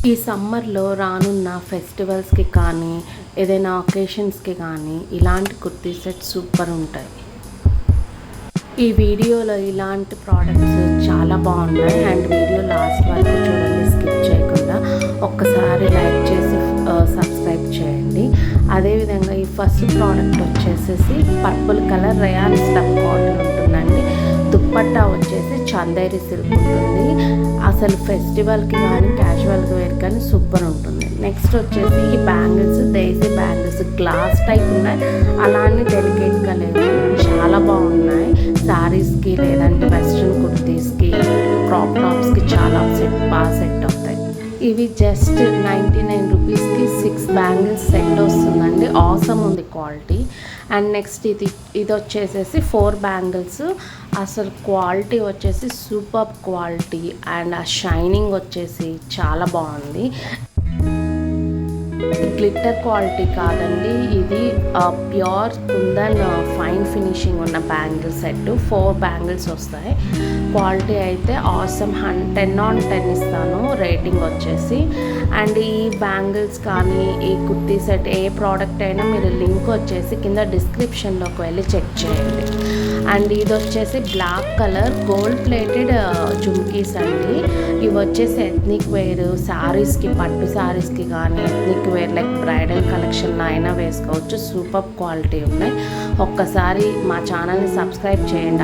ఈ సమ్మర్లో రానున్న ఫెస్టివల్స్కి కానీ ఏదైనా ఒకేషన్స్కి కానీ ఇలాంటి కుర్తీ సెట్ సూపర్ ఉంటాయి. ఈ వీడియోలో ఇలాంటి ప్రోడక్ట్స్ చాలా బాగున్నాయి. అండ్ వీడియో లాస్ట్ వరకు చూడండి, స్కిప్ చేయకుండా. ఒక్కసారి లైక్ చేసి సబ్స్క్రైబ్ చేయండి. అదేవిధంగా ఈ ఫస్ట్ ప్రోడక్ట్ వచ్చేసేసి purple colour rayon stuff cotton ఉంటుందండి. దుప్పట్టా వచ్చేసి చందేరి సిల్క్ ఉంటుంది. అసలు ఫెస్టివల్కి కానీ క్యాజువల్గా వేర్ కానీ సూపర్ ఉంటుంది. నెక్స్ట్ వచ్చేసి ఈ బ్యాంగిల్స్ దేశీ బ్యాంగిల్స్ గ్లాస్ టైప్ ఉన్నాయి, అలానే డెలికేట్గా లేదు, చాలా బాగున్నాయి. శారీస్కి లేదంటే వెస్ట్రన్ కుర్తీస్కి క్రాప్ టాప్స్కి చాలా బాగా సెట్ అవుతాయి. ఇవి జస్ట్ 99 రూపీస్కి 6 బ్యాంగిల్స్ సెట్ వస్తుందండి. ఆసమ్ ఉంది క్వాలిటీ. అండ్ నెక్స్ట్ ఇది వచ్చేసేసి 4 బ్యాంగిల్స్. అసలు క్వాలిటీ వచ్చేసి సూపర్ క్వాలిటీ అండ్ ఆ షైనింగ్ వచ్చేసి చాలా బాగుంది. గ్లిట్టర్ క్వాలిటీ కాదండి, ఇది ప్యూర్ కుందన్ ఫైన్ ఫినిషింగ్ ఉన్న బ్యాంగిల్ సెట్. 4 బ్యాంగిల్స్ వస్తాయి. క్వాలిటీ అయితే ఆసమ్ 10/10 ఇస్తాను రేటింగ్ వచ్చేసి. అండ్ ఈ బ్యాంగిల్స్ కానీ ఈ కుర్తీ సెట్ ఏ ప్రోడక్ట్ అయినా మీరు లింక్ వచ్చేసి కింద డిస్క్రిప్షన్లోకి వెళ్ళి చెక్ చేయండి. అండ్ ఇది వచ్చేసి black colour gold plated jhumkis అండి. ఇవి వచ్చేసి ఎథ్నిక్ వేర్ శారీస్కి, పట్టు శారీస్కి కానీ ఎథ్నిక్ వేర్ లైక్ బ్రైడల్ కలెక్షన్లో అయినా వేసుకోవచ్చు. సూపర్ క్వాలిటీ ఉన్నాయి. ఒక్కసారి మా ఛానల్ని సబ్స్క్రైబ్ చేయండి.